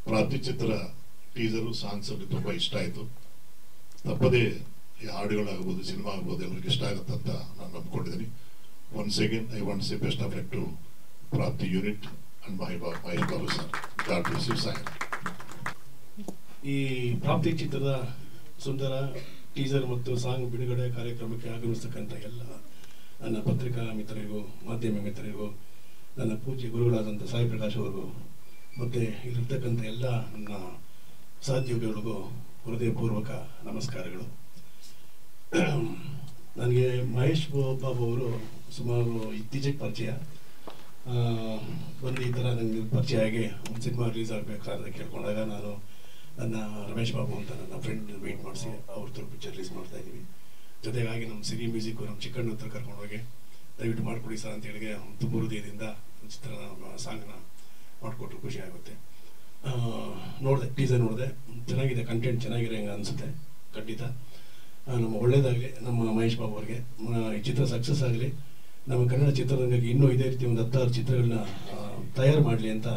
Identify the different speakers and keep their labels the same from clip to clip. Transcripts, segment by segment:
Speaker 1: ಪ್ರಾಪ್ತಿ ಚಿತ್ರ teaser songs ಅಲ್ಲಿ ತುಂಬಾ ಇಷ್ಟ ಆಯಿತು. ತಪ್ಪದೇ ಈ ಹಾಡುಗಳಾಗ್ಬೋದು, ಸಿನಿಮಾ ಆಗ್ಬೋದು ಎಲ್ಲರಿಗೂ ಇಷ್ಟ ಆಗುತ್ತೆ ಅಂತ ನಾನು ನಂಬ್ಕೊಂಡಿದ್ದೀನಿ. Once again I want say best of luck to Prapti unit and Mahesh Babu sir. God bless you sir.
Speaker 2: ಈ ಪ್ರಾಪ್ತಿ ಚಿತ್ರದ ಸುಂದರ ಟೀಸರ್ ಮತ್ತು ಸಾಂಗ್ ಬಿಡುಗಡೆ ಕಾರ್ಯಕ್ರಮಕ್ಕೆ ಆಗಮಿಸ್ತಕ್ಕಂಥ ಎಲ್ಲ ನನ್ನ ಪತ್ರಿಕಾ ಮಿತ್ರರಿಗೂ, ಮಾಧ್ಯಮ ಮಿತ್ರರಿಗೂ, ನನ್ನ ಪೂಜ್ಯ ಗುರುಗಳಾದಂಥ ಸಾಯಿ ಪ್ರಕಾಶ್ ಅವರಿಗೂ, ಮತ್ತು ಇಲ್ಲಿರ್ತಕ್ಕಂಥ ಎಲ್ಲ ನನ್ನ ಸಹೋದ್ಯೋಗಿಗಳಿಗೂ ಹೃದಯಪೂರ್ವಕ ನಮಸ್ಕಾರಗಳು. ನನಗೆ ಮಹೇಶ್ ಬಾಬು ಅವರು ಸುಮಾರು ಇತ್ತೀಚೆಗೆ ಪರಿಚಯ ಬಂದು ಈ ಥರ ನನಗೆ ಪರಿಚಯ ಆಗಿ ಒಂದು ಸಿನಿಮಾ ರಿಲೀಸ್ ಆಗಬೇಕಾದ್ರೆ ಕೇಳ್ಕೊಂಡಾಗ ನಾನು ನನ್ನ ರಮೇಶ್ ಬಾಬು ಅಂತ ನನ್ನ ಫ್ರೆಂಡ್ ಮೀಟ್ ಮಾಡಿಸಿ ಅವ್ರದ್ದು ಪಿಕ್ಚರ್ ರಿಲೀಸ್ ಮಾಡ್ತಾ ಇದ್ದೀವಿ. ಜೊತೆಗಾಗಿ ನಮ್ಮ ಸಿರಿ ಮ್ಯೂಸಿಕ್ ನಮ್ಮ ಚಿಕ್ಕಣ್ಣ ಹತ್ರ ಕರ್ಕೊಂಡೋಗಿ ದಯವಿಟ್ಟು ಮಾಡಿಕೊಡಿ ಸರ್ ಅಂತ ಹೇಳಿಗೆ ತುಂಬ ಹೃದಯದಿಂದ ಚಿತ್ರ ಸಾಂಗ್ನ ಮಾಡಿಕೊಟ್ರು, ಖುಷಿ ಆಗುತ್ತೆ. ನೋಡಿದೆ, ಟೀಸರ್ ನೋಡಿದೆ, ಚೆನ್ನಾಗಿದೆ, ಕಂಟೆಂಟ್ ಚೆನ್ನಾಗಿದೆ ಹಂಗೆ ಅನಿಸುತ್ತೆ. ಖಂಡಿತ ನಮ್ಮ ಒಳ್ಳೇದಾಗಲಿ ನಮ್ಮ ಮಹೇಶ್ ಬಾಬು ಅವ್ರಿಗೆ. ಈ ಚಿತ್ರ ಸಕ್ಸಸ್ ಆಗಲಿ, ನಮ್ಮ ಕನ್ನಡ ಚಿತ್ರರಂಗಕ್ಕೆ ಇನ್ನೂ ಇದೇ ರೀತಿ ಒಂದು 10 ಚಿತ್ರಗಳನ್ನ ತಯಾರು ಮಾಡಲಿ ಅಂತ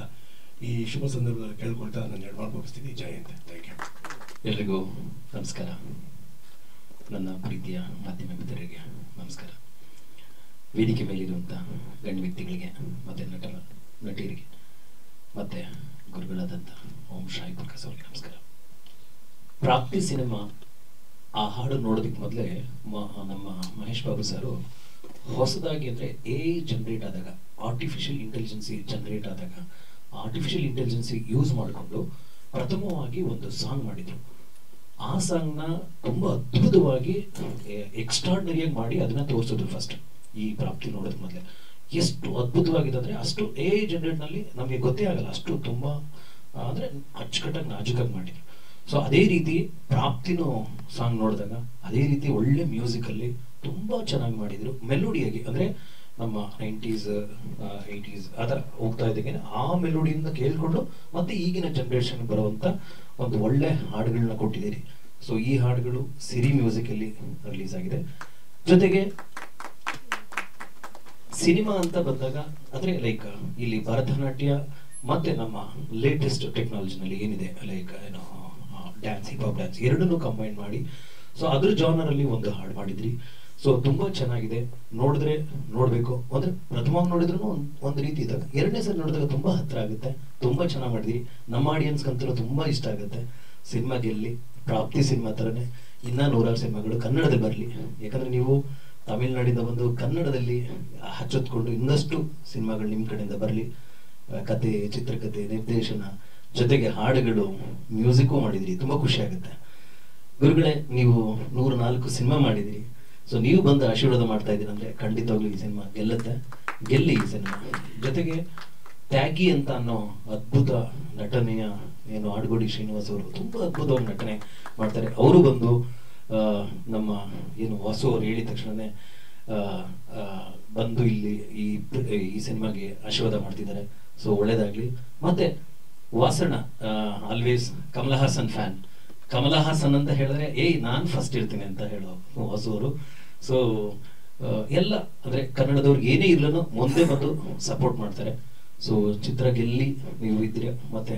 Speaker 2: ಈ ಶುಭ ಸಂದರ್ಭದಲ್ಲಿ ಕೇಳ್ಕೊಳ್ತಾ ನಾನು ಎರಡು ಮಾಡ್ಕೋಪಿಸ್ತೀನಿ. ಜೈ ಅಂತ. Thank you.
Speaker 3: ಎಲ್ರಿಗೂ ನಮಸ್ಕಾರ. ನನ್ನ ಪ್ರೀತಿಯ ಮಾಧ್ಯಮ ಮಿತ್ರರಿಗೆ ನಮಸ್ಕಾರ. ವೇದಿಕೆ ಮೇಲಿರುವಂಥ ಗಣ್ಯ ವ್ಯಕ್ತಿಗಳಿಗೆ ಮತ್ತು ನಟಿಯರಿಗೆ ಮತ್ತು ಗುರುಗಳಾದಂಥ ಓಂ ಸಾಯಿ ಪ್ರಕಾಶ್ ಅವರಿಗೆ ನಮಸ್ಕಾರ. ಪ್ರಾಪ್ತಿ ಸಿನಿಮಾ ಆ ಹಾಡು ನೋಡೋದಕ್ಕೆ ಮೊದಲೇ ನಮ್ಮ ಮಹೇಶ್ ಬಾಬು ಸರು ಹೊಸದಾಗಿ ಅಂದರೆ ಜನರೇಟ್ ಆದಾಗ, ಆರ್ಟಿಫಿಷಿಯಲ್ ಇಂಟೆಲಿಜೆನ್ಸಿ ಜನರೇಟ್ ಆದಾಗ ಆರ್ಟಿಫಿಷಿಯಲ್ ಇಂಟೆಲಿಜೆನ್ಸಿ ಯೂಸ್ ಮಾಡಿಕೊಂಡು ಪ್ರಥಮವಾಗಿ ಒಂದು ಸಾಂಗ್ ಮಾಡಿದರು. ಆ ಸಾಂಗ್ನ ತುಂಬ ಅದ್ಭುತವಾಗಿ ಎಕ್ಸ್ಟ್ರಾರ್ಡಿನರಿಯಾಗಿ ಮಾಡಿ ಅದನ್ನು ತೋರಿಸಿದ್ರು ಫಸ್ಟ್. ಈ ಪ್ರಾಪ್ತಿ ನೋಡೋದಕ್ಕೆ ಮೊದಲೇ ಎಷ್ಟು ಅದ್ಭುತವಾಗಿದೆ ಅಂದರೆ ಅಷ್ಟು ಜನರೇಟ್ನಲ್ಲಿ ನಮಗೆ ಗೊತ್ತೇ ಆಗಲ್ಲ, ಅಷ್ಟು ತುಂಬ ಅಂದರೆ ಅಚ್ಚುಕಟ್ಟಾಗಿ ನಾಜುಕಾಗಿ ಮಾಡಿದ್ರು. ಸೊ ಅದೇ ರೀತಿ ಪ್ರಾಪ್ತಿನೂ ಸಾಂಗ್ ನೋಡಿದಾಗ ಅದೇ ರೀತಿ ಒಳ್ಳೆ ಮ್ಯೂಸಿಕಲ್ಲಿ ತುಂಬ ಚೆನ್ನಾಗಿ ಮಾಡಿದರು. ಮೆಲೋಡಿಯಾಗಿ ಅಂದರೆ ನಮ್ಮ 90s 80s ಆ ಥರ ಹೋಗ್ತಾ ಇದ್ದಾಗೆ ಆ ಮೆಲೋಡಿಯಿಂದ ಕೇಳಿಕೊಂಡು ಮತ್ತೆ ಈಗಿನ ಜನ್ರೇಷನ್ ಬರುವಂಥ ಒಂದು ಒಳ್ಳೆ ಹಾಡುಗಳನ್ನ ಕೊಟ್ಟಿದ್ದೀರಿ. ಸೊ ಈ ಹಾಡುಗಳು ಸಿರಿ ಮ್ಯೂಸಿಕಲ್ಲಿ ರಿಲೀಸ್ ಆಗಿದೆ. ಜೊತೆಗೆ ಸಿನಿಮಾ ಅಂತ ಬಂದಾಗ ಅಂದರೆ ಲೈಕ್ ಇಲ್ಲಿ ಭರತನಾಟ್ಯ ಮತ್ತೆ ನಮ್ಮ ಲೇಟೆಸ್ಟ್ ಟೆಕ್ನಾಲಜಿನಲ್ಲಿ ಏನಿದೆ ಲೈಕ್ ಏನೋ ಡ್ಯಾನ್ಸ್, ಹಿಪ್ ಹಾಪ್ ಡ್ಯಾನ್ಸ್ ಎರಡನ್ನೂ ಕಂಬೈನ್ ಮಾಡಿ ಸೊ ಅದ್ರ ಜಾನರಲ್ಲಿ ಒಂದು ಹಾಡು ಮಾಡಿದ್ರಿ. ಸೊ ತುಂಬಾ ಚೆನ್ನಾಗಿದೆ, ನೋಡಿದ್ರೆ ನೋಡ್ಬೇಕು ಅಂದ್ರೆ ಪ್ರಥಮವಾಗಿ ನೋಡಿದ್ರು ಒಂದು ರೀತಿ ಇದ್ದಾಗ ಎರಡನೇ ಸರಿ ನೋಡಿದಾಗ ತುಂಬಾ ಹತ್ರ ಆಗುತ್ತೆ. ತುಂಬಾ ಚೆನ್ನಾಗಿ ಮಾಡಿದ್ರಿ. ನಮ್ಮ ಆಡಿಯನ್ಸ್ ಅಂತೂ ತುಂಬಾ ಇಷ್ಟ ಆಗುತ್ತೆ. ಸಿನಿಮಾ ಗೆಲ್ಲಿ ಪ್ರಾಪ್ತಿ ಸಿನಿಮಾ ತರನೇ ಇನ್ನ 100 ಸಿನಿಮಾಗಳು ಕನ್ನಡದಲ್ಲಿ ಬರಲಿ. ಯಾಕಂದ್ರೆ ನೀವು ತಮಿಳ್ನಾಡಿಂದ ಬಂದು ಕನ್ನಡದಲ್ಲಿ ಹಚ್ಚೊತ್ಕೊಂಡು ಇನ್ನಷ್ಟು ಸಿನಿಮಾಗಳು ನಿಮ್ಮ ಕಡೆಯಿಂದ ಬರಲಿ. ಕತೆ, ಚಿತ್ರಕಥೆ, ನಿರ್ದೇಶನ ಜೊತೆಗೆ ಹಾಡುಗಳು, ಮ್ಯೂಸಿಕ್ಕು ಮಾಡಿದ್ರಿ. ತುಂಬಾ ಖುಷಿ ಆಗುತ್ತೆ. ಗುರುಗಳೇ, ನೀವು 104 ಸಿನಿಮಾ ಮಾಡಿದಿರಿ. ಸೊ ನೀವು ಬಂದು ಆಶೀರ್ವಾದ ಮಾಡ್ತಾ ಇದ್ದೀರಿ ಅಂದ್ರೆ ಖಂಡಿತವಾಗ್ಲೂ ಈ ಸಿನಿಮಾ ಗೆಲ್ಲುತ್ತೆ. ಗೆಲ್ಲಿ ಈ ಸಿನಿಮಾ. ಜೊತೆಗೆ ತ್ಯಾಗಿ ಅಂತ ಅನ್ನೋ ಅದ್ಭುತ ನಟನೆಯ ಏನು ಆಡುಗೋಡಿ ಶ್ರೀನಿವಾಸ್ ಅವರು ತುಂಬಾ ಅದ್ಭುತವಾಗಿ ನಟನೆ ಮಾಡ್ತಾರೆ. ಅವರು ಬಂದು ನಮ್ಮ ಏನು ವಾಸು ಅವರು ಹೇಳಿದ ತಕ್ಷಣನೇ ಬಂದು ಇಲ್ಲಿ ಈ ಸಿನಿಮಾಗೆ ಆಶೀರ್ವಾದ ಮಾಡ್ತಿದ್ದಾರೆ. ಸೊ ಒಳ್ಳೇದಾಗ್ಲಿ. ಮತ್ತೆ ವಾಸಣ್ಣ ಆಲ್ವೇಸ್ ಕಮಲ ಹಾಸನ್ ಫ್ಯಾನ್. ಕಮಲ ಹಾಸನ್ ಅಂತ ಹೇಳಿದ್ರೆ ನಾನ್ ಫಸ್ಟ್ ಇರ್ತೀನಿ ಅಂತ ಹೇಳೋ ಹೊಸವರು. ಸೊ ಎಲ್ಲ ಅಂದ್ರೆ ಕನ್ನಡದವ್ರಿಗೆ ಏನೇ ಇರ್ಲೂ ಮುಂದೆ ಬಂದು ಸಪೋರ್ಟ್ ಮಾಡ್ತಾರೆ. ಸೊ ಚಿತ್ರ ಗೆಲ್ಲಿ ನೀವು ಇದ್ದೀರಿ. ಮತ್ತೆ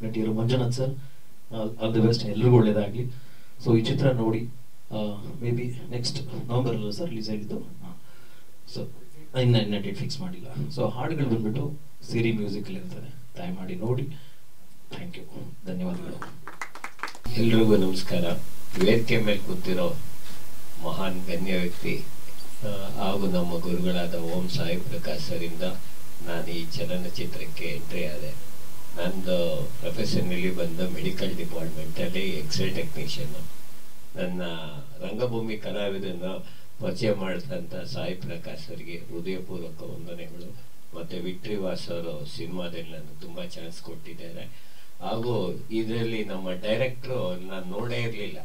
Speaker 3: ನಟಿಯರು Manjunath sir, all the best, ಎಲ್ರಿಗೂ ಒಳ್ಳೇದಾಗ್ಲಿ. ಸೊ ಈ ಚಿತ್ರ ನೋಡಿ ಮೇ ಬಿ ನೆಕ್ಸ್ಟ್ ನವೆಂಬರ್ ಅಲ್ಲ ಸರ್ ರಿಲೀಸ್ ಆಗಿದ್ದು. ಸೊ ಇನ್ನ ಡೇಟ್ ಫಿಕ್ಸ್ ಮಾಡಿಲ್ಲ. ಸೊ ಹಾಡುಗಳು ಬಂದ್ಬಿಟ್ಟು ಸಿರಿ ಮ್ಯೂಸಿಕಲ್ಲಿ ಇರ್ತದೆ, ದಯಮಾಡಿ ನೋಡಿ. ಥ್ಯಾಂಕ್ ಯು, ಧನ್ಯವಾದಗಳು.
Speaker 4: ಎಲ್ರಿಗೂ ನಮಸ್ಕಾರ. ವೇದಿಕೆ ಮೇಲೆ ಕೂತಿರೋ ಮಹಾನ್ ಗಣ್ಯ ವ್ಯಕ್ತಿ ಹಾಗೂ ನಮ್ಮ ಗುರುಗಳಾದ ಓಂ ಸಾಯಿ ಪ್ರಕಾಶ್ ಸರಿಂದ ನಾನು ಈ ಚಲನಚಿತ್ರಕ್ಕೆ ಎಂಟ್ರಿ ಆದೆ. ನಂದು ಪ್ರೊಫೆಷನಲ್ಲಿ ಬಂದು ಮೆಡಿಕಲ್ ಡಿಪಾರ್ಟ್ಮೆಂಟಲ್ಲಿ ಎಕ್ಸ್ರೇ ಟೆಕ್ನಿಷಿಯನ್. ನನ್ನ ರಂಗಭೂಮಿ ಕಲಾವಿದನ್ನು ಪರಿಚಯ ಮಾಡಿದಂಥ ಸಾಯಿ ಪ್ರಕಾಶ್ ಅವರಿಗೆ ಹೃದಯಪೂರ್ವಕ ವಂದನೆಗಳು. ಮತ್ತು ವಿಕ್ಟ್ರಿ ವಾಸ್ ಅವರು ಸಿನಿಮಾದಲ್ಲಿ ನನಗೆ ತುಂಬ ಚಾನ್ಸ್ ಕೊಟ್ಟಿದ್ದಾರೆ. ಹಾಗೂ ಇದರಲ್ಲಿ ನಮ್ಮ ಡೈರೆಕ್ಟ್ರು ನಾನು ನೋಡೇ ಇರಲಿಲ್ಲ,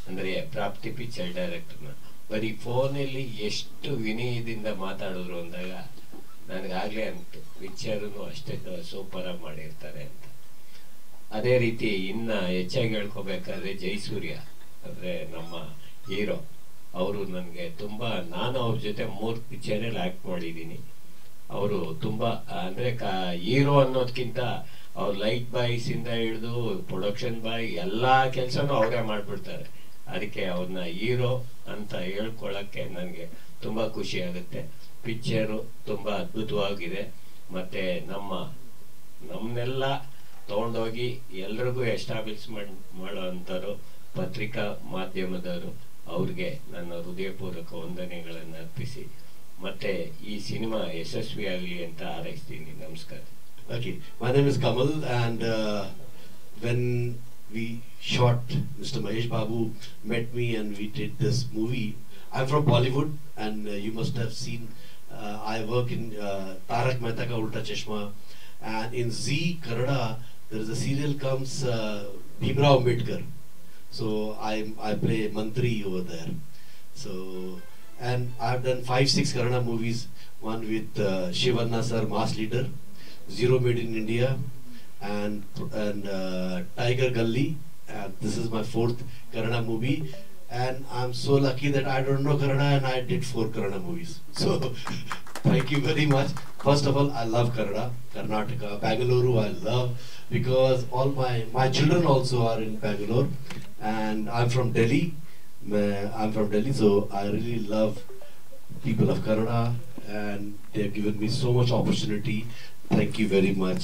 Speaker 4: ಅಂದರೆ ಪ್ರಾಪ್ತಿ ಪಿಕ್ಚರ್ ಡೈರೆಕ್ಟರ್ನ. ಬರೀ ಫೋನಲ್ಲಿ ಎಷ್ಟು ವಿನಯದಿಂದ ಮಾತಾಡಿದ್ರು ಅಂದಾಗ ನನಗಾಗಲೇ ಅಂತು ಪಿಕ್ಚರೂ ಅಷ್ಟೇ ಸೂಪರಾಗಿ ಮಾಡಿರ್ತಾರೆ ಅಂತ. ಅದೇ ರೀತಿ ಇನ್ನು ಹೆಚ್ಚಾಗಿ ಹೇಳ್ಕೊಬೇಕಾದ್ರೆ ಜಯಸೂರ್ಯ ಅಂದರೆ ನಮ್ಮ ಹೀರೋ, ಅವರು ನನಗೆ ತುಂಬ, ನಾನು ಅವ್ರ ಜೊತೆ 3 ಪಿಕ್ಚರಲ್ಲಿ ಆ್ಯಕ್ಟ್ ಮಾಡಿದ್ದೀನಿ. ಅವರು ತುಂಬ ಅಂದರೆ ಹೀರೋ ಅನ್ನೋದಕ್ಕಿಂತ ಅವ್ರು ಲೈಟ್ ಬಾಯ್ಸಿಂದ ಹಿಡಿದು ಪ್ರೊಡಕ್ಷನ್ ಬಾಯ್ ಎಲ್ಲ ಕೆಲಸನೂ ಅವರೇ ಮಾಡಿಬಿಡ್ತಾರೆ. ಅದಕ್ಕೆ ಅವ್ರನ್ನ ಹೀರೋ ಅಂತ ಹೇಳ್ಕೊಳ್ಳೋಕ್ಕೆ ನನಗೆ ತುಂಬ ಖುಷಿ ಆಗುತ್ತೆ. ಪಿಕ್ಚರು ತುಂಬ ಅದ್ಭುತವಾಗಿದೆ. ಮತ್ತು ನಮ್ಮನ್ನೆಲ್ಲ ತೊಗೊಂಡೋಗಿ ಎಲ್ರಿಗೂ ಎಸ್ಟಾಬ್ಲಿಷ್ಮೆಂಟ್ ಮಾಡೋವಂಥವ್ರು ಪತ್ರಿಕಾ ಮಾಧ್ಯಮದವರು, ಅವ್ರಿಗೆ ನನ್ನ ಹೃದಯಪೂರ್ವಕ ವಂದನೆಗಳನ್ನು ಅರ್ಪಿಸಿ ಮತ್ತೆ ಈ ಸಿನಿಮಾ ಯಶಸ್ವಿಯಾಗಲಿ ಅಂತ ಹಾರೈಸ್ತೀನಿ. ನಮಸ್ಕಾರ.
Speaker 2: Okay, my name is Kamal, and when we shot, Mr. Mahesh Babu met me and we did this movie. I'm from Bollywood, and you must have seen I work in Tarak Mehta Ka Ulta Chashma, and in Zee Kannada there is a serial comes Bhimrao Ambedkar. So I play Mantri over there. So, and I've done 5-6 Kannada movies. One with Shivanna sir, Mass Leader, Zero Made in India, and Tiger Gully. This is my 4th Kannada movie, and I'm so lucky that I don't know Kannada and I did 4 Kannada movies. So thank you very much. First of all, I love Kannada, Karnataka, Bangalore. I love because all my children also are in Bangalore, and I'm from Delhi. So I really love people of Kannada, and they've given me so much opportunity. Thank you very much,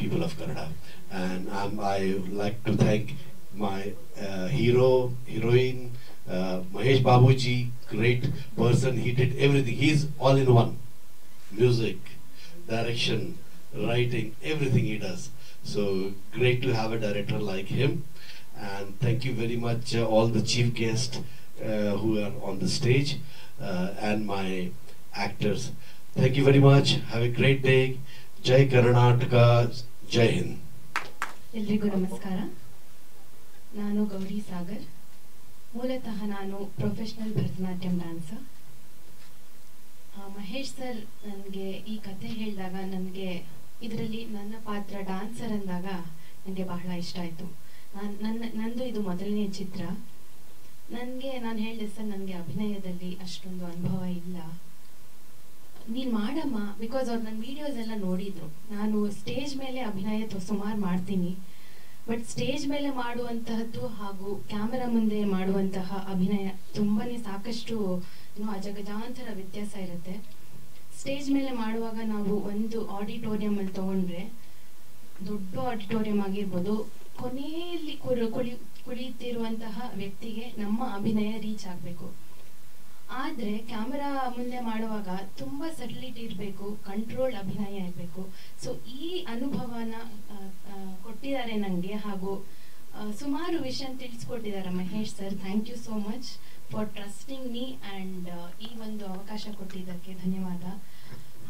Speaker 2: people of Kannada. And I like to thank my heroine, Mahesh Babuji, great person. He did everything. He's all in one. Music, direction, writing, everything he does. So great to have a director like him. And thank you very much all the chief guests who are on the stage and my actors. Thank you very much. Have a great day. Jai Karnataka, Jai Hind.
Speaker 5: ಎಲ್ರಿಗೂ ನಮಸ್ಕಾರ. ನಾನು ಗೌರಿ ಸಾಗರ್. ಮೂಲತಃ ನಾನು professional Bharatanatyam dancer. Mahesh sir ನನಗೆ ಈ ಕಥೆ ಹೇಳಿದಾಗ ನನಗೆ ಇದರಲ್ಲಿ ನನ್ನ ಪಾತ್ರ ಡ್ಯಾನ್ಸರ್ ಅಂದಾಗ ನನಗೆ ಬಹಳ ಇಷ್ಟ ಆಯಿತು. ನಂದು ಇದು ಮೊದಲನೇ ಚಿತ್ರ. ನಾನು ಹೇಳಿದೆ ಸರ್, ನನಗೆ ಅಭಿನಯದಲ್ಲಿ ಅಷ್ಟೊಂದು ಅನುಭವ ಇಲ್ಲ, ನೀನು ಮಾಡಮ್ಮ. ಬಿಕಾಸ್ ಅವ್ರು ನನ್ನ ವಿಡಿಯೋಸ್ ಎಲ್ಲ ನೋಡಿದ್ರು. ನಾನು ಸ್ಟೇಜ್ ಮೇಲೆ ಅಭಿನಯ ಸುಮಾರು ಮಾಡ್ತೀನಿ, ಬಟ್ ಸ್ಟೇಜ್ ಮೇಲೆ ಮಾಡುವಂತಹದ್ದು ಹಾಗೂ ಕ್ಯಾಮರಾ ಮುಂದೆ ಮಾಡುವಂತಹ ಅಭಿನಯ ತುಂಬಾನೇ ಸಾಕಷ್ಟು ಅಜಗಜಾಂತರ ವ್ಯತ್ಯಾಸ ಇರುತ್ತೆ. ಸ್ಟೇಜ್ ಮೇಲೆ ಮಾಡುವಾಗ ನಾವು ಒಂದು ಆಡಿಟೋರಿಯಂ ಅಲ್ಲಿ ತಗೊಂಡ್ರೆ, ದೊಡ್ಡ ಆಡಿಟೋರಿಯಂ ಆಗಿರ್ಬೋದು, ಕೊನೆಯಲ್ಲಿ ಕುಳಿತಿರುವಂತಹ ವ್ಯಕ್ತಿಗೆ ನಮ್ಮ ಅಭಿನಯ ರೀಚ್ ಆಗಬೇಕು. ಆದ್ರೆ ಕ್ಯಾಮರಾ ಮುಂದೆ ಮಾಡುವಾಗ ತುಂಬಾ ಸಟಲಿಟಿ ಇರಬೇಕು, ಕಂಟ್ರೋಲ್ ಅಭಿನಯ ಇರಬೇಕು. ಸೊ ಈ ಅನುಭವನ ಕೊಟ್ಟಿದ್ದಾರೆ ನನಗೆ, ಹಾಗೂ ಸುಮಾರು ವಿಷಯ ತಿಳಿಸ್ಕೊಟ್ಟಿದ್ದಾರೆ Mahesh sir. Thank you so much for trusting me and ಈ ಒಂದು ಅವಕಾಶ ಕೊಟ್ಟಿದ್ದಕ್ಕೆ ಧನ್ಯವಾದ.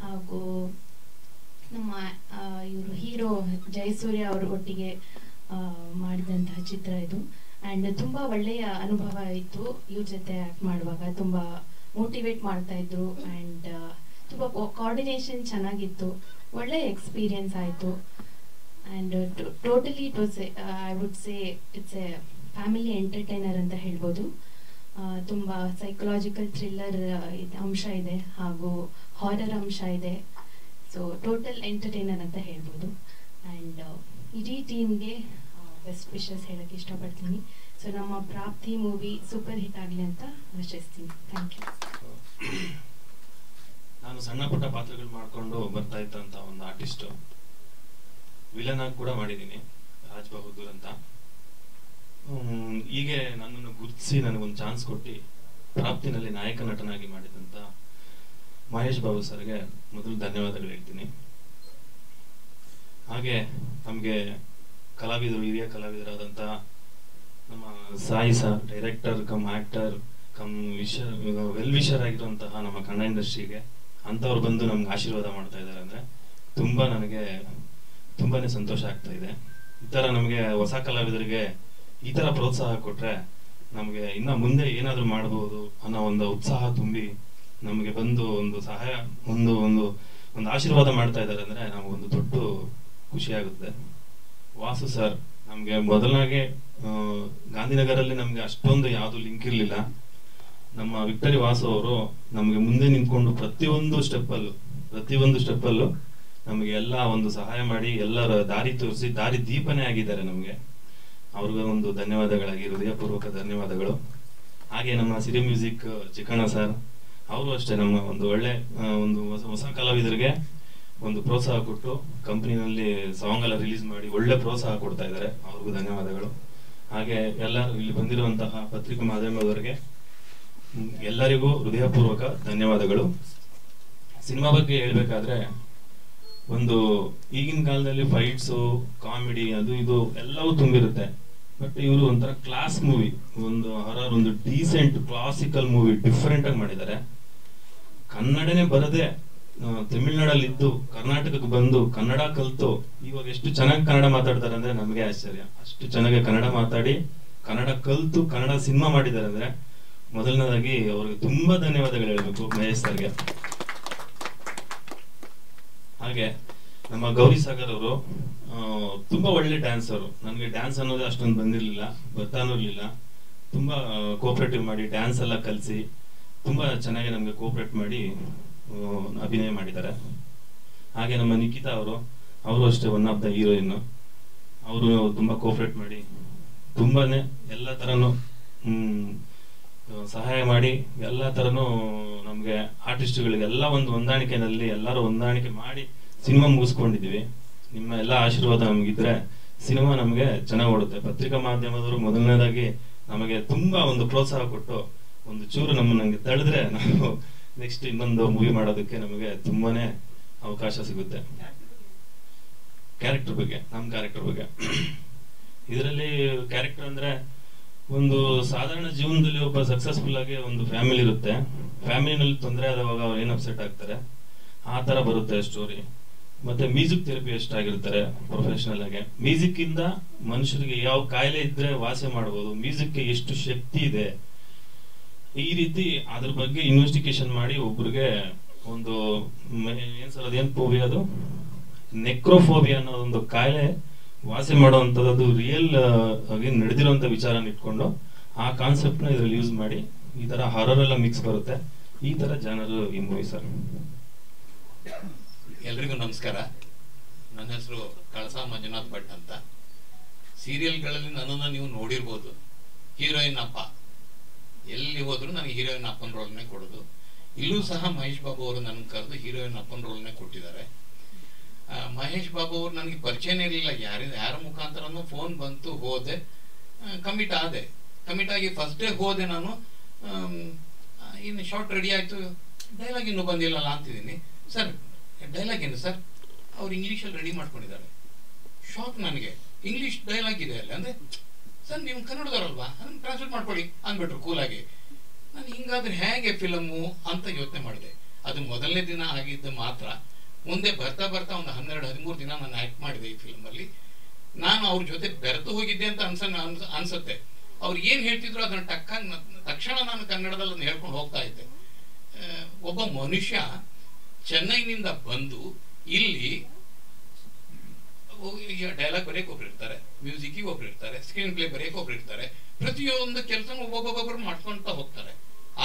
Speaker 5: ಹಾಗೂ ನಮ್ಮ ಇವರು ಹೀರೋ ಜಯಸೂರ್ಯ ಅವ್ರ ಒಟ್ಟಿಗೆ ಮಾಡಿದಂತಹ ಚಿತ್ರ ಇದು. ಆ್ಯಂಡ್ ತುಂಬ ಒಳ್ಳೆಯ ಅನುಭವ ಇತ್ತು. ಇವ್ರ ಜೊತೆ ಆ್ಯಕ್ಟ್ ಮಾಡುವಾಗ ತುಂಬ ಮೋಟಿವೇಟ್ ಮಾಡ್ತಾ ಇದ್ರು, ಆ್ಯಂಡ್ ತುಂಬ ಕೋಆರ್ಡಿನೇಷನ್ ಚೆನ್ನಾಗಿತ್ತು. ಒಳ್ಳೆಯ ಎಕ್ಸ್ಪೀರಿಯನ್ಸ್ ಆಯಿತು. And totally it was I would say it's A family entertainer ಅಂತ ಹೇಳ್ಬೋದು. ತುಂಬ ಸೈಕಲಾಜಿಕಲ್ ಥ್ರಿಲ್ಲರ್ ಅಂಶ ಇದೆ, ಹಾಗೂ ಹಾರರ್ ಅಂಶ ಇದೆ. ಸೊ ಟೋಟಲ್ ಎಂಟರ್ಟೈನರ್ ಅಂತ ಹೇಳ್ಬೋದು. ಆ್ಯಂಡ್ ಇಡೀ ಟೀಮ್ಗೆ ಬೆಸ್ಟ್ ವಿಶಸ್ ಹೇಳಕ್ಕೆ ಇಷ್ಟಪಡ್ತೀನಿ. ಸೊ ನಮ್ಮ ಪ್ರಾಪ್ತಿ ಮೂವಿ ಸೂಪರ್ ಹಿಟ್ ಆಗಲಿ ಅಂತ ಆಶಿಸ್ತೀನಿ. Thank you.
Speaker 6: ನಾನು ಸಣ್ಣ ಪುಟ್ಟ ಪಾತ್ರಗಳು ಮಾಡಿಕೊಂಡು ಬರ್ತಾ ಇದ್ದಂಥ ಒಂದು ಆರ್ಟಿಸ್ಟು. ವಿಲನ್ ಆಗಿ ಕೂಡ ಮಾಡಿದ್ದೀನಿ, ರಾಜ್ ಬಹದ್ದೂರ್ ಅಂತ. ಹೀಗೆ ನನ್ನನ್ನು ಗುರುತಿಸಿ ನನಗೊಂದು ಚಾನ್ಸ್ ಕೊಟ್ಟು ಪ್ರಾಪ್ತಿನಲ್ಲಿ ನಾಯಕ ನಟನಾಗಿ ಮಾಡಿದಂಥ ಮಹೇಶ್ ಬಾಬು ಸರ್ಗೆ ಮೊದಲು ಧನ್ಯವಾದಗಳು ಹೇಳ್ತೀನಿ. ಹಾಗೆ ನಮಗೆ ಕಲಾವಿದರು, ಹಿರಿಯ ಕಲಾವಿದರಾದಂಥ ನಮ್ಮ Sai sir, director come actor come well wisher ಆಗಿರುವಂತಹ ನಮ್ಮ ಕನ್ನಡ ಇಂಡಸ್ಟ್ರಿಗೆ ಅಂಥವ್ರು ಬಂದು ನಮ್ಗೆ ಆಶೀರ್ವಾದ ಮಾಡ್ತಾ ಇದ್ದಾರೆ ಅಂದರೆ ನನಗೆ ತುಂಬಾನೇ ಸಂತೋಷ ಆಗ್ತಾ ಇದೆ. ಈ ಥರ ನಮಗೆ ಹೊಸ ಕಲಾವಿದರಿಗೆ ಈ ಥರ ಪ್ರೋತ್ಸಾಹ ಕೊಟ್ಟರೆ ನಮಗೆ ಇನ್ನು ಮುಂದೆ ಏನಾದರೂ ಮಾಡ್ಬೋದು ಅನ್ನೋ ಒಂದು ಉತ್ಸಾಹ ತುಂಬಿ ನಮಗೆ ಬಂದು ಒಂದು ಸಹಾಯ ಒಂದು ಆಶೀರ್ವಾದ ಮಾಡ್ತಾ ಇದ್ದಾರೆ ಅಂದರೆ ನಮಗೊಂದು ದೊಡ್ಡ ಖುಷಿಯಾಗುತ್ತೆ. ವಾಸು ಸರ್ ನಮಗೆ ಮೊದಲನಾಗೆ ಗಾಂಧಿನಗರಲ್ಲಿ ನಮಗೆ ಅಷ್ಟೊಂದು ಯಾವುದು ಲಿಂಕ್ ಇರಲಿಲ್ಲ. ನಮ್ಮ ವಿಕ್ಟರಿ ವಾಸು ಅವರು ನಮಗೆ ಮುಂದೆ ನಿಂತ್ಕೊಂಡು ಪ್ರತಿಯೊಂದು ಸ್ಟೆಪ್ಪಲ್ಲೂ ನಮಗೆ ಎಲ್ಲ ಒಂದು ಸಹಾಯ ಮಾಡಿ ಎಲ್ಲರ ದಾರಿ ತೋರಿಸಿ ದಾರಿ ದೀಪನೇ ಆಗಿದ್ದಾರೆ ನಮಗೆ. ಅವ್ರಿಗೂ ಒಂದು ಧನ್ಯವಾದಗಳಾಗಿ ಹೃದಯಪೂರ್ವಕ ಧನ್ಯವಾದಗಳು. ಹಾಗೆ ನಮ್ಮ ಸಿರಿ ಮ್ಯೂಸಿಕ್ ಚಿಕ್ಕಣ್ಣ ಸರ್ ಅವರು ಅಷ್ಟೇ ನಮ್ಮ ಒಂದು ಒಳ್ಳೆ ಒಂದು ಹೊಸ ಕಲಾವಿದರಿಗೆ ಒಂದು ಪ್ರೋತ್ಸಾಹ ಕೊಟ್ಟು ಕಂಪನಿನಲ್ಲಿ ಸಾಂಗ್ ಎಲ್ಲ ರಿಲೀಸ್ ಮಾಡಿ ಒಳ್ಳೆ ಪ್ರೋತ್ಸಾಹ ಕೊಡ್ತಾ ಇದ್ದಾರೆ. ಅವ್ರಿಗೂ ಧನ್ಯವಾದಗಳು. ಹಾಗೆ ಎಲ್ಲ ಇಲ್ಲಿ ಬಂದಿರುವಂತಹ ಪತ್ರಿಕಾ ಮಾಧ್ಯಮದವರಿಗೆ ಎಲ್ಲರಿಗೂ ಹೃದಯಪೂರ್ವಕ ಧನ್ಯವಾದಗಳು. ಸಿನಿಮಾ ಬಗ್ಗೆ ಹೇಳ್ಬೇಕಾದ್ರೆ ಒಂದು ಈಗಿನ ಕಾಲದಲ್ಲಿ ಫೈಟ್ಸು ಕಾಮಿಡಿ ಅದು ಇದು ಎಲ್ಲವೂ ತುಂಬಿರುತ್ತೆ. ಬಟ್ ಇವರು ಒಂಥರ ಕ್ಲಾಸ್ ಮೂವಿ, ಒಂದು ಹಾರರ್, ಒಂದು ಡೀಸೆಂಟ್ ಕ್ಲಾಸಿಕಲ್ ಮೂವಿ ಡಿಫ್ರೆಂಟ್ ಆಗಿ ಮಾಡಿದ್ದಾರೆ. ಕನ್ನಡನೇ ಬರದೆ ತಮಿಳ್ನಾಡಲ್ಲಿ ಇದ್ದು ಕರ್ನಾಟಕಕ್ಕೆ ಬಂದು ಕನ್ನಡ ಕಲ್ತು ಇವಾಗ ಎಷ್ಟು ಚೆನ್ನಾಗಿ ಕನ್ನಡ ಮಾತಾಡ್ತಾರೆ ಅಂದ್ರೆ ನಮಗೆ ಆಶ್ಚರ್ಯ. ಅಷ್ಟು ಚೆನ್ನಾಗಿ ಕನ್ನಡ ಮಾತಾಡಿ ಕನ್ನಡ ಕಲ್ತು ಕನ್ನಡ ಸಿನಿಮಾ ಮಾಡಿದ್ದಾರೆ ಅಂದ್ರೆ ಮೊದಲನೇದಾಗಿ ಅವ್ರಿಗೆ ತುಂಬಾ ಧನ್ಯವಾದಗಳು ಹೇಳ್ಬೇಕು ಮಹೇಶ್ ಸರ್ಗೆ. ಹಾಗೆ ನಮ್ಮ ಗೌರಿ ಸಾಗರ್ ಅವರು ತುಂಬಾ ಒಳ್ಳೆ ಡ್ಯಾನ್ಸರು. ನನಗೆ ಡ್ಯಾನ್ಸ್ ಅನ್ನೋದೇ ಅಷ್ಟೊಂದು ಬಂದಿರಲಿಲ್ಲ, ಬರ್ತಾನೂ ಇರಲಿಲ್ಲ. ತುಂಬಾ ಕೋಆಪರೇಟಿವ್ ಮಾಡಿ ಡ್ಯಾನ್ಸ್ ಎಲ್ಲ ಕಲಿಸಿ ತುಂಬಾ ಚೆನ್ನಾಗಿ ನಮಗೆ ಕೋಆಪರೇಟ್ ಮಾಡಿ ಅಭಿನಯ ಮಾಡಿದ್ದಾರೆ. ಹಾಗೆ ನಮ್ಮ ನಿಖಿತಾ ಅವರು ಅಷ್ಟೇ ಒನ್ ಆಫ್ ದ ಹೀರೋಯಿನ್. ಅವರು ತುಂಬಾ ಕೋಆಪರೇಟ್ ಮಾಡಿ ತುಂಬಾನೇ ಎಲ್ಲ ತರನು ಸಹಾಯ ಮಾಡಿ ಎಲ್ಲ ತರನು ನಮ್ಗೆ ಆರ್ಟಿಸ್ಟ್ಗಳಿಗೆಲ್ಲ ಒಂದು ಹೊಂದಾಣಿಕೆನಲ್ಲಿ ಎಲ್ಲರೂ ಹೊಂದಾಣಿಕೆ ಮಾಡಿ ಸಿನಿಮಾ ಮುಗಿಸ್ಕೊಂಡಿದೀವಿ. ನಿಮ್ಮ ಎಲ್ಲ ಆಶೀರ್ವಾದ ನಮಗಿದ್ರೆ ಸಿನಿಮಾ ನಮಗೆ ಚೆನ್ನಾಗಿ ಓಡುತ್ತೆ. ಪತ್ರಿಕಾ ಮಾಧ್ಯಮದವರು ಮೊದಲನೇದಾಗಿ ನಮಗೆ ತುಂಬಾ ಒಂದು ಪ್ರೋತ್ಸಾಹ ಕೊಟ್ಟು ಒಂದು ಚೂರು ನಮಗೆ ತಳೆದ್ರೆ ನಾವು ನೆಕ್ಸ್ಟ್ ಇನ್ನೊಂದು ಮೂವಿ ಮಾಡೋದಕ್ಕೆ ನಮಗೆ ತುಂಬಾನೇ ಅವಕಾಶ ಸಿಗುತ್ತೆ. ಕ್ಯಾರೆಕ್ಟರ್ ಬಗ್ಗೆ, ನಮ್ಮ ಕ್ಯಾರೆಕ್ಟರ್ ಬಗ್ಗೆ ಇದರಲ್ಲಿ ಕ್ಯಾರೆಕ್ಟರ್ ಅಂದ್ರೆ ಒಂದು ಸಾಧಾರಣ ಜೀವನದಲ್ಲಿ ಒಬ್ಬ ಸಕ್ಸಸ್ಫುಲ್ ಆಗಿ ಒಂದು ಫ್ಯಾಮಿಲಿ ಇರುತ್ತೆ. ಫ್ಯಾಮಿಲಿನಲ್ಲಿ ತೊಂದರೆ ಆದವಾಗ ಅವ್ರು ಏನ್ ಅಪ್ಸೆಟ್ ಆಗ್ತಾರೆ ಆ ತರ ಬರುತ್ತೆ ಸ್ಟೋರಿ. ಮತ್ತೆ ಮ್ಯೂಸಿಕ್ ಥೆರಪಿ ಎಷ್ಟಾಗಿರ್ತಾರೆ ಪ್ರೊಫೆಷನಲ್ ಆಗಿ. ಮ್ಯೂಸಿಕ್ ಇಂದ ಮನುಷ್ಯರಿಗೆ ಯಾವ ಕಾಯಿಲೆ ಇದ್ರೆ ವಾಸಿ ಮಾಡಬಹುದು, ಮ್ಯೂಸಿಕ್ ಎಷ್ಟು ಶಕ್ತಿ ಇದೆ, ಈ ರೀತಿ ಅದ್ರ ಬಗ್ಗೆ ಇನ್ವೆಸ್ಟಿಗೇಷನ್ ಮಾಡಿ ಒಬ್ರಿಗೆ ಒಂದು ಏನ್ ಫೋಬಿಯಾ, ಅದು ನೆಕ್ರೋಫೋಬಿಯಾ ಅನ್ನೋ ಒಂದು ಕಾಯಿಲೆ ವಾಸಿ ಮಾಡುವಂತದ್ದು ರಿಯಲ್ ಆಗಿ ನಡೆದಿರುವಂತ ವಿಚಾರನ ಇಟ್ಕೊಂಡು ಆ ಕಾನ್ಸೆಪ್ಟ್ ನ ಇದ್ರಲ್ಲಿ ಯೂಸ್ ಮಾಡಿ ಈ ತರ ಹಾರರ್ ಎಲ್ಲ ಮಿಕ್ಸ್ ಬರುತ್ತೆ. ಈ ತರ ಜನರು ಈ ಮೂವಿ ಸರ್.
Speaker 7: ಎಲ್ರಿಗೂ ನಮಸ್ಕಾರ. ನನ್ನ ಹೆಸರು ಕಳಸಾ ಮಂಜುನಾಥ್ ಭಟ್ ಅಂತ. ಸೀರಿಯಲ್ಗಳಲ್ಲಿ ನನ್ನನ್ನು ನೀವು ನೋಡಿರ್ಬೋದು. ಹೀರೋಯಿನ್ ಅಪ್ಪ, ಎಲ್ಲಿ ಹೋದ್ರು ನನಗೆ ಹೀರೋಯಿನ್ ಅಪ್ಪನ ರೋಲ್ನೇ ಕೊಡೋದು. ಇಲ್ಲೂ ಸಹ ಮಹೇಶ್ ಬಾಬು ಅವರು ನನ್ನ ಕರೆದು ಹೀರೋಯಿನ್ ಅಪ್ಪನ ರೋಲ್ನೇ ಕೊಟ್ಟಿದ್ದಾರೆ. ಮಹೇಶ್ ಬಾಬು ಅವರು ನನಗೆ ಪರಿಚಯನೇ ಇರಲಿಲ್ಲ. ಯಾರ ಮುಖಾಂತರನೂ ಫೋನ್ ಬಂತು, ಹೋದೆ, ಕಮಿಟ್ ಆದೆ. ಕಮಿಟ್ ಆಗಿ ಫಸ್ಟ್ ಡೇ ಹೋದೆ ನಾನು. ಇನ್ನು ಶಾರ್ಟ್ ರೆಡಿ ಆಯ್ತು, ಡೈಲಾಗ್ ಇನ್ನೂ ಬಂದಿಲ್ಲಲ್ಲ ಅಂತಿದ್ದೀನಿ. ಸರ್ ಡೈಲಾಗ್ ಏನು ಸರ್? ಅವ್ರು ಇಂಗ್ಲೀಷಲ್ಲಿ ರೆಡಿ ಮಾಡ್ಕೊಂಡಿದ್ದಾರೆ. ಶಾಕ್ ನನಗೆ. ಇಂಗ್ಲೀಷ್ ಡೈಲಾಗ್ ಇದೆ ಅಲ್ಲಿ ಅಂದ್ರೆ, ಸರ್ ನೀವು ಕನ್ನಡದವರಲ್ವಾ, ಅದನ್ನು ಟ್ರಾನ್ಸ್ಲೇಟ್ ಮಾಡ್ಕೊಳ್ಳಿ ಅಂದ್ಬಿಟ್ರು ಕೂಲಾಗಿ. ನಾನು ಹಿಂಗಾದ್ರೆ ಹೇಗೆ ಫಿಲಮು ಅಂತ ಯೋಚನೆ ಮಾಡಿದೆ. ಅದು ಮೊದಲನೇ ದಿನ ಆಗಿದ್ದು ಮಾತ್ರ. ಮುಂದೆ ಬರ್ತಾ ಬರ್ತಾ ಒಂದು 12-13 ದಿನ ನಾನು ಆಕ್ಟ್ ಮಾಡಿದೆ ಈ ಫಿಲ್ಮಲ್ಲಿ. ನಾನು ಅವ್ರ ಜೊತೆ ಬೆರೆತು ಹೋಗಿದ್ದೆ ಅಂತ ಅನ್ಸುತ್ತೆ. ಅವ್ರು ಏನ್ ಹೇಳ್ತಿದ್ರು ಅದನ್ನ ತಕ್ಷಣ ನಾನು ಕನ್ನಡದಲ್ಲಿ ಹೇಳ್ಕೊಂಡು ಹೋಗ್ತಾ ಇದ್ದೆ. ಒಬ್ಬ ಮನುಷ್ಯ ಚೆನ್ನೈನಿಂದ ಬಂದು ಇಲ್ಲಿ ಡೈಲಾಗ್ ಬರೆಯಕ್ಕೆ ಒಬ್ರು ಇರ್ತಾರೆ, ಮ್ಯೂಸಿಕ್ಗೆ ಒಬ್ರು ಇರ್ತಾರೆ, ಸ್ಕ್ರೀನ್ ಪ್ಲೇ ಬರೆಯಕ್ಕೆ ಒಬ್ರು ಇರ್ತಾರೆ. ಪ್ರತಿಯೊಂದು ಕೆಲಸ ಒಬ್ಬೊಬ್ಬೊಬ್ಬರು ಮಾಡ್ಕೊಂತ ಹೋಗ್ತಾರೆ.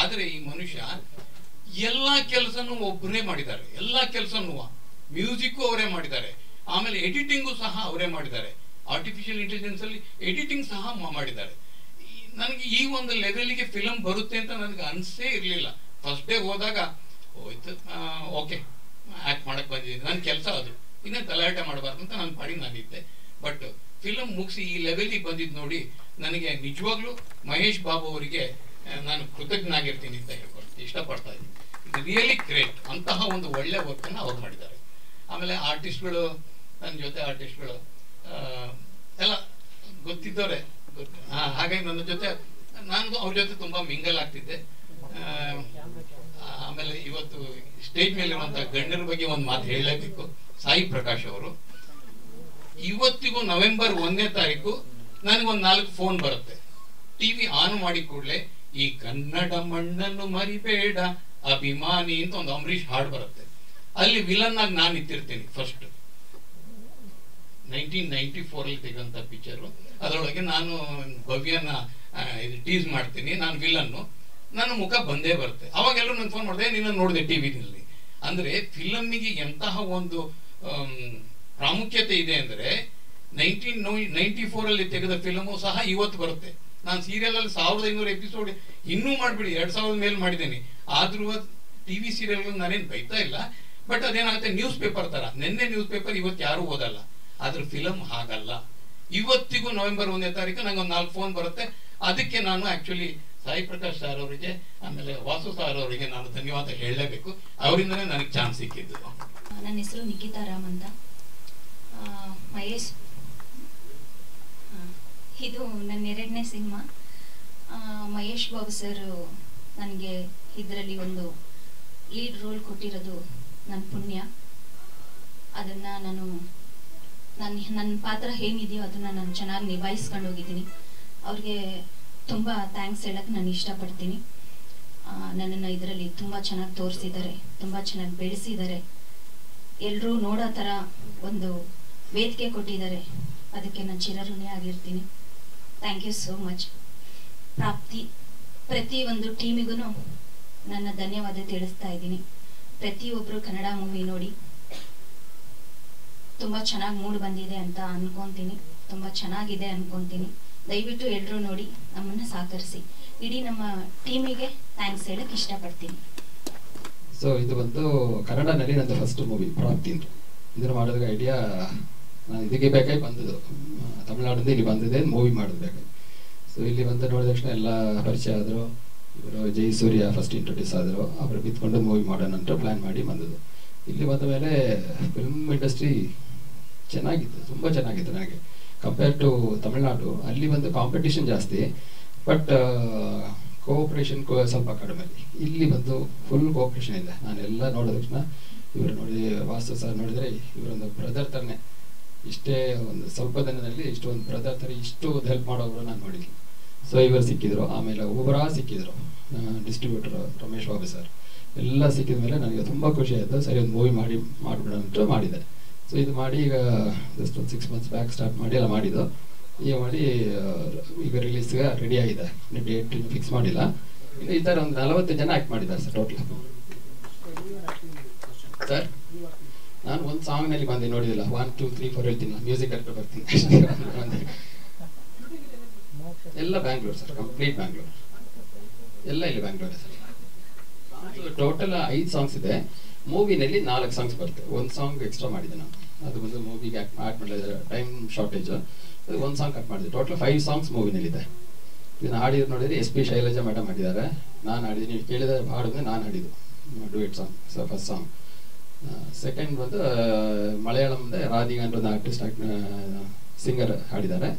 Speaker 7: ಆದ್ರೆ ಈ ಮನುಷ್ಯ ಎಲ್ಲಾ ಕೆಲಸನೂ ಒಬ್ಬರೇ ಮಾಡಿದ್ದಾರೆ. ಎಲ್ಲಾ ಕೆಲಸನೂ ಮ್ಯೂಸಿಕ್ಕು ಅವರೇ ಮಾಡಿದ್ದಾರೆ, ಆಮೇಲೆ ಎಡಿಟಿಂಗು ಸಹ ಅವರೇ ಮಾಡಿದ್ದಾರೆ. ಆರ್ಟಿಫಿಷಿಯಲ್ ಇಂಟೆಲಿಜೆನ್ಸ್ ಅಲ್ಲಿ ಎಡಿಟಿಂಗ್ ಸಹ ಮಾಡಿದ್ದಾರೆ. ನನಗೆ ಈ ಒಂದು ಲೆವೆಲ್ಗೆ ಫಿಲಮ್ ಬರುತ್ತೆ ಅಂತ ನನಗೆ ಅನ್ಸೇ ಇರಲಿಲ್ಲ. ಫಸ್ಟ್ ಡೇ ಹೋದಾಗ ಹೋಯ್ತು, ಓಕೆ ಆಕ್ಟ್ ಮಾಡಕ್ ಬಂದಿದ್ದೀನಿ, ನನ್ನ ಕೆಲಸ ಅದು, ಇನ್ನೇ ಗಲಾಟೆ ಮಾಡಬಾರ್ದು ಅಂತ ನನ್ನ ಪಾಡಿ ನಾನಿದ್ದೆ. ಬಟ್ ಫಿಲಮ್ ಮುಗಿಸಿ ಈ ಲೆವೆಲ್ಗೆ ಬಂದಿದ್ದು ನೋಡಿ ನನಗೆ ನಿಜವಾಗ್ಲೂ ಮಹೇಶ್ ಬಾಬು ಅವರಿಗೆ ನಾನು ಕೃತಜ್ಞನಾಗಿರ್ತೀನಿ ಅಂತ ಹೇಳ್ಕೊಳ್ತೀನಿ, ಇಷ್ಟಪಡ್ತಾ ಇದ್ದೀನಿ. ಇದು ರಿಯಲಿ ಗ್ರೇಟ್. ಅಂತಹ ಒಂದು ಒಳ್ಳೆ ವರ್ಕ್ ಅನ್ನು ಅವ್ರು ಮಾಡಿದ್ದಾರೆ. ಆಮೇಲೆ ಆರ್ಟಿಸ್ಟ್ಗಳು, ನನ್ನ ಜೊತೆ ಆರ್ಟಿಸ್ಟ್ಗಳು ಎಲ್ಲ ಗೊತ್ತಿದ್ದವರೇ. ಹಾಗಾಗಿ ನನ್ನ ಜೊತೆ ನಾನು ಅವ್ರ ಜೊತೆ ತುಂಬಾ ಮಿಂಗಲ್ ಆಗ್ತಿದ್ದೆ. ಆಮೇಲೆ ಇವತ್ತು ಸ್ಟೇಜ್ ಮೇಲೆ ಇರುವಂತಹ ಗಣ್ಯರ ಬಗ್ಗೆ ಒಂದು ಮಾತು ಹೇಳಲೇಬೇಕು. ಸಾಯಿ ಪ್ರಕಾಶ್ ಅವರು ಇವತ್ತಿಗೂ ನವೆಂಬರ್ 1ನೇ ತಾರೀಕು ನನಗೊಂದು 4 ಫೋನ್ ಬರುತ್ತೆ. ಟಿವಿ ಆನ್ ಮಾಡಿ ಕೂಡಲೇ ಈ ಕನ್ನಡ ಮಣ್ಣನ್ನು ಮರಿಬೇಡ ಅಭಿಮಾನಿ ಅಂತ ಒಂದು ಅಂಬರೀಷ್ ಹಾಡು ಬರುತ್ತೆ. ಅಲ್ಲಿ ವಿಲನ್ ಆಗಿ ನಾನು ನಿಂತಿರ್ತೀನಿ. ಫಸ್ಟ್ 1994 ಅಲ್ಲಿ ತೆಗೆದಂತ ಪಿಕ್ಚರ್. ಅದರೊಳಗೆ ನಾನು ಭವ್ಯನ ಟೀಸ್ ಮಾಡ್ತೀನಿ, ನಾನು ವಿಲನ್ನು. ನನ್ನ ಮುಖ ಬಂದೇ ಬರುತ್ತೆ. ಅವಾಗೆಲ್ಲರೂ ನನ್ಗೆ ಫೋನ್ ಮಾಡಿದೆ, ನಿನ್ನ ನೋಡಿದೆ ಟಿವಿನಲ್ಲಿ. ಅಂದ್ರೆ ಫಿಲಮ್ಮಿಗೆ ಎಂತಹ ಒಂದು ಪ್ರಾಮುಖ್ಯತೆ ಇದೆ ಅಂದರೆ 1994 ತೆಗೆದ ಫಿಲಮು ಸಹ ಇವತ್ತು ಬರುತ್ತೆ. ನಾನು ಸೀರಿಯಲ್ ಅಲ್ಲಿ 1500 ಎಪಿಸೋಡ್ ಇನ್ನೂ ಮಾಡಿಬಿಡಿ 2000 ಮೇಲೆ ಮಾಡಿದ್ದೇನೆ. ಆದ್ರೂ ಟಿವಿ ಸೀರಿಯಲ್ಗಳು ನಾನೇನು ಬೈತಾ ಇಲ್ಲ, ಬಟ್ ಅದೇನಾಗುತ್ತೆ ನ್ಯೂಸ್ ಪೇಪರ್ ತರ. ನಿನ್ನೆ ನ್ಯೂಸ್ ಪೇಪರ್ ಇವತ್ತು ಯಾರು ಓದಲ್ಲ, ಆದ್ರೆ ಫಿಲಮ್ ಹಾಗಲ್ಲ. ಇವತ್ತಿಗೂ November 1ನೇ ತಾರೀಕು ನಂಗೆ ಒಂದು 4 ಫೋನ್ ಬರುತ್ತೆ. ಅದಕ್ಕೆ ನಾನು ಆಕ್ಚುಲಿ ಸಾಯಿ ಪ್ರಕಾಶ್ ಸರ್ ಅವರಿಗೆ ಆಮೇಲೆ ವಾಸು ಸರ್ ಅವರಿಗೆ ನಾನು ಧನ್ಯವಾದ ಹೇಳಲೇಬೇಕು. ಅವರಿಂದನೇ ನನಗೆ ಚಾನ್ಸ್ ಸಿಕ್ಕಿದ್ದು.
Speaker 8: ನನ್ನ ಹೆಸರು ನಿಖಿತಾ ರಾಮ್ ಅಂತ. ಮಹೇಶ್, ಇದು ನನ್ನ 2ನೇ ಸಿನಿಮಾ. ಮಹೇಶ್ ಬಾಬು ಸರ್ ನನಗೆ ಇದರಲ್ಲಿ ಒಂದು ಲೀಡ್ ರೋಲ್ ಕೊಟ್ಟಿರೋದು ನನ್ನ ಪುಣ್ಯ. ಅದನ್ನು ನನ್ನ ಪಾತ್ರ ಏನಿದೆಯೋ ಅದನ್ನು ನಾನು ಚೆನ್ನಾಗಿ ನಿಭಾಯಿಸ್ಕೊಂಡು ಹೋಗಿದ್ದೀನಿ. ಅವ್ರಿಗೆ ತುಂಬ ಥ್ಯಾಂಕ್ಸ್ ಹೇಳಕ್ಕೆ ನಾನು ಇಷ್ಟಪಡ್ತೀನಿ. ನನ್ನನ್ನು ಇದರಲ್ಲಿ ತುಂಬ ಚೆನ್ನಾಗಿ ತೋರಿಸಿದ್ದಾರೆ, ತುಂಬ ಚೆನ್ನಾಗಿ ಬೆಳೆಸಿದ್ದಾರೆ. ಎಲ್ಲರೂ ನೋಡೋ ಥರ ಒಂದು ವೇದಿಕೆ ಕೊಟ್ಟಿದ್ದಾರೆ. ಅದಕ್ಕೆ ನಾನು ಚಿರಋಣಿ ಆಗಿರ್ತೀನಿ. Thank you so much. Prapti ಪ್ರತಿಯೊಂದು ಟೀಮಿಗೂ ನನ್ನ ಧನ್ಯವಾದ ತಿಳಿಸ್ತಾ ಇದ್ದೀನಿ. ಪ್ರತಿಯೊಬ್ಬರು ಕನ್ನಡ ಮೂವಿ ನೋಡಿ ತುಂಬ ಚೆನ್ನಾಗಿ ಮೂಡ್ ಬಂದಿದೆ ಅಂತ ಅನ್ಕೊತೀನಿ. ತುಂಬ ಚೆನ್ನಾಗಿದೆ ಅನ್ಕೊತೀನಿ. ದಯವಿಟ್ಟು ಎಲ್ಲರೂ ನೋಡಿ ನಮ್ಮನ್ನು ಸಹಕರಿಸಿ. ಇಡೀ ನಮ್ಮ ಟೀಮಿಗೆ ಥ್ಯಾಂಕ್ಸ್ ಹೇಳಕ್ಕೆ ಇಷ್ಟಪಡ್ತೀನಿ.
Speaker 3: ಸೊ ಇದು ಬಂದು ಕನ್ನಡನಲ್ಲಿ ನಂದು ಫಸ್ಟ್ ಮೂವಿ ಪ್ರಾಪ್ತಿ ಅಂತ. ಇದನ್ನು ಮಾಡೋದಕ್ಕೆ ಐಡಿಯಾ ನಾನು ಇದಕ್ಕೆ ಬೇಕಾಗಿ ಬಂದದ್ದು. ತಮಿಳ್ನಾಡಿಂದ ಇಲ್ಲಿ ಬಂದಿದೆ ಮೂವಿ ಮಾಡೋದು ಬೇಕಾಗಿ. ಸೊ ಇಲ್ಲಿ ಬಂದು ನೋಡಿದ ತಕ್ಷಣ ಎಲ್ಲ ಪರಿಚಯ ಆದರು. ಇವರು ಜಯಸೂರ್ಯ ಫಸ್ಟ್ ಇಂಟ್ರೊಡ್ಯೂಸ್ ಆದರು. ಅವರು ಬಿತ್ಕೊಂಡು ಮೂವಿ ಮಾಡೋಣ ಅಂತ ಪ್ಲ್ಯಾನ್ ಮಾಡಿ ಬಂದದ್ದು. ಇಲ್ಲಿ ಬಂದ ಮೇಲೆ ಫಿಲ್ಮ್ ಇಂಡಸ್ಟ್ರಿ ಚೆನ್ನಾಗಿತ್ತು, ತುಂಬ ಚೆನ್ನಾಗಿತ್ತು ನನಗೆ ಕಂಪೇರ್ ಟು ತಮಿಳ್ನಾಡು. ಅಲ್ಲಿ ಒಂದು ಕಾಂಪಿಟೇಷನ್ ಜಾಸ್ತಿ, ಬಟ್ ಕೋಆಪ್ರೇಷನ್ ಸ್ವಲ್ಪ ಕಡಿಮೆ. ಇಲ್ಲಿ ಬಂದು ಫುಲ್ ಕೋಆಪ್ರೇಷನ್ ಇದೆ. ನಾನೆಲ್ಲ ನೋಡಿದ ತಕ್ಷಣ ಇವರು ನೋಡಿ ವಾಸು ಸರ್ ನೋಡಿದರೆ ಇವರೊಂದು ಬ್ರದರ್ ಥರನೇ. ಇಷ್ಟೇ ಒಂದು ಸ್ವಲ್ಪ ದಿನದಲ್ಲಿ ಇಷ್ಟೊಂದು ಬ್ರದರ್ ಥರ ಇಷ್ಟು ಹೆಲ್ಪ್ ಮಾಡೋರು ನಾನು ನೋಡಿಲ್ಲ. ಸೊ ಇವರು ಸಿಕ್ಕಿದ್ರು. ಆಮೇಲೆ ಒಬ್ಬರಾ ಸಿಕ್ಕಿದ್ರು ಡಿಸ್ಟ್ರಿಬ್ಯೂಟರ್ ರಮೇಶ್ ಬಾಬು ಸರ್. ಎಲ್ಲ ಸಿಕ್ಕಿದ ಮೇಲೆ ನನಗೆ ತುಂಬ ಖುಷಿ ಆಯಿತು. ಸರಿ ಒಂದು ಮೂವಿ ಮಾಡಿಬಿಡೋಣ ಅಂತ ಮಾಡಿದೆ. ಸೊ ಇದು ಮಾಡಿ ಈಗ ಜಸ್ಟ್ ಒಂದು 6 months ಬ್ಯಾಕ್ ಸ್ಟಾರ್ಟ್ ಮಾಡಿ ಎಲ್ಲ ಮಾಡಿದ್ದು. ಈಗ ಮಾಡಿ ಈಗ ರಿಲೀಸ್ಗೆ ರೆಡಿ ಆಗಿದೆ. ಡೇಟ್ ಫಿಕ್ಸ್ ಮಾಡಿಲ್ಲ. ಇನ್ನು ಈ ಥರ ಒಂದು 40 ಜನ ಆ್ಯಕ್ಟ್ ಮಾಡಿದ್ದಾರೆ ಸರ್ ಟೋಟಲ್. ಸರ್ ನಾನು ಒಂದು ಸಾಂಗ್ನಲ್ಲಿ ಬಂದೆ ನೋಡಿದಿಲ್ಲ. 1 2 3 4 ಹೇಳ್ತೀನಿ. ಮ್ಯೂಸಿಕ್ ಡೈರೆಕ್ಟರ್ ಬರ್ತೀನಿ. ಎಲ್ಲ ಬ್ಯಾಂಗ್ಳೂರ್ ಸರ್, ಕಂಪ್ಲೀಟ್ ಬ್ಯಾಂಗ್ಳೂರ್. ಎಲ್ಲ ಇಲ್ಲಿ ಬ್ಯಾಂಗ್ಳೂರೇ ಸರ್. ಟೋಟಲ್ 5 ಸಾಂಗ್ಸ್ ಇದೆ. ಮೂವಿನಲ್ಲಿ 4 ಸಾಂಗ್ಸ್ ಬರುತ್ತೆ. 1 ಸಾಂಗ್ ಎಕ್ಸ್ಟ್ರಾ ಮಾಡಿದೆ ನಾನು. ಅದು ಬಂದು ಮೂವಿಗೆ ಆ್ಯಡ್ ಮಾಡಿದ್ರೆ ಟೈಮ್ ಶಾರ್ಟೇಜ್, ಅದು 1 ಸಾಂಗ್ ಕಟ್ ಮಾಡಿದೆ. ಟೋಟಲ್ 5 ಸಾಂಗ್ಸ್ ಮೂವಿನಲ್ಲಿದೆ. ಇದನ್ನು ಹಾಡಿದ್ರು ನೋಡಿದ್ರೆ SP ಶೈಲಜಾ ಮೇಡಮ್ ಹಾಡಿದ್ದಾರೆ. ನಾನು ಹಾಡಿದ್ದೀನಿ. ನೀವು ಕೇಳಿದ ಹಾಡಿದ್ರೆ ನಾನು ಹಾಡಿದ್ದು duet song. So first song. Second ಬಂದು ಮಲಯಾಳಂದ ರಾಧಿಕಾ ಅಂತ ಒಂದು ಆರ್ಟಿಸ್ಟ್ ಸಿಂಗರ್ ಹಾಡಿದ್ದಾರೆ.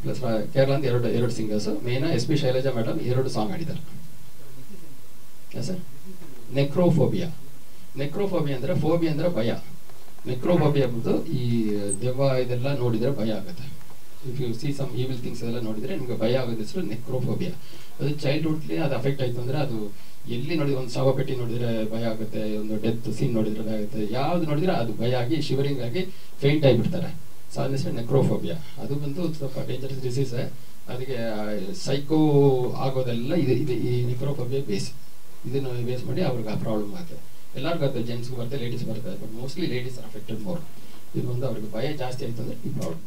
Speaker 3: ಪ್ಲಸ್ ಕೇರಳದ ಎರಡು singers. Main SP Shailaja madam 2 song ಹಾಡಿದ್ದಾರೆ. ಸರ್ ನೆಕ್ರೋಫೋಬಿಯಾ ಅಂದರೆ ಫೋಬಿಯಾ ಅಂದರೆ ಭಯ. ನೆಕ್ರೋಫೋಬಿಯಾ ಬಂದು ಈ ದೆವ್ವ ಇದೆಲ್ಲ ನೋಡಿದರೆ ಭಯ ಆಗುತ್ತೆ. If you see some evil things ಎಲ್ಲ ನೋಡಿದರೆ ನಿಮಗೆ ಭಯ ಆಗೋದು ಹೆಸರು ನೆಕ್ರೋಫೋಬಿಯಾ. ಅದು ಚೈಲ್ಡ್ಹುಡ್ಲಿ ಅದು ಅಫೆಕ್ಟ್ ಆಯಿತು ಅಂದರೆ ಅದು ಎಲ್ಲಿ ನೋಡಿದ್ರೆ ಒಂದು ಶವಪೆಟ್ಟಿ ನೋಡಿದರೆ ಭಯ ಆಗುತ್ತೆ, ಒಂದು ಡೆತ್ ಸೀನ್ ನೋಡಿದರೆ ಭಯ ಆಗುತ್ತೆ, ಯಾವ್ದು ನೋಡಿದರೆ ಅದು ಭಯ ಆಗಿ ಶಿವರಿಂಗ್ ಆಗಿ ಫೇಂಟ್ ಆಗಿಬಿಡ್ತಾರೆ. ಸೊ ಅದ್ರ ಹೆಸರು ನೆಕ್ರೋಫೋಬಿಯಾ. ಅದು ಬಂದು ಸ್ವಲ್ಪ ಡೇಂಜರಸ್ ಡಿಸೀಸ್. ಅದಕ್ಕೆ ಸೈಕೋ ಆಗೋದೆಲ್ಲ ಇದು ಈ ನೆಕ್ರೋಫೋಬಿಯಾ ಬೇಸ್. ಇದನ್ನು ಬೇಸ್ ಮಾಡಿ ಅವ್ರಿಗೆ ಆ ಪ್ರಾಬ್ಲಮ್ ಆಗುತ್ತೆ. ಎಲ್ಲರಿಗೂ ಆಗುತ್ತೆ, ಜೆಂಟ್ಸ್ಗೂ ಬರುತ್ತೆ, ಲೇಡೀಸ್ ಬರುತ್ತೆ, but mostly ladies are affected more. ಇದು ಒಂದು ಅವ್ರಿಗೆ ಭಯ ಜಾಸ್ತಿ ಆಯಿತು ಅಂದರೆ ಈ ಪ್ರಾಬ್ಲಮ್.